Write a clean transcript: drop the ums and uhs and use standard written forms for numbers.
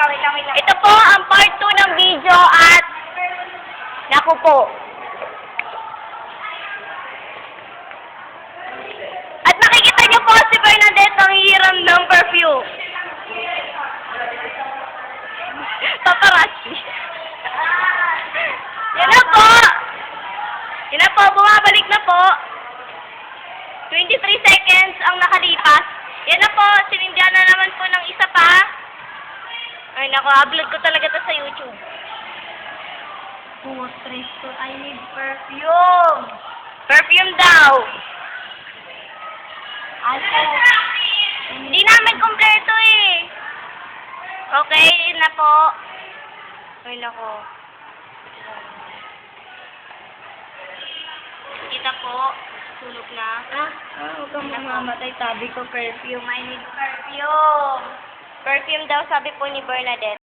wait lang. Ito po ang part 2 ng video at naku po. At makikita niyo po si Bernadette ang hiram ng perfume. Paparazzi. Yan na po. Yan na po, bumabalik na po. 23 seconds ang nakalipas. Yan na po, sinindihan na naman po ng isa pa. Ay naku, upload ko talaga to sa YouTube. Oh, stress ko. I need perfume. Perfume daw. Ano? Hindi namin kompleto eh. Okay, yun na po. Ay nako. Kita po. Sunog na. Huwag kang mamamatay. Sabi ko perfume. I need perfume. Perfume daw sabi po ni Bernadette.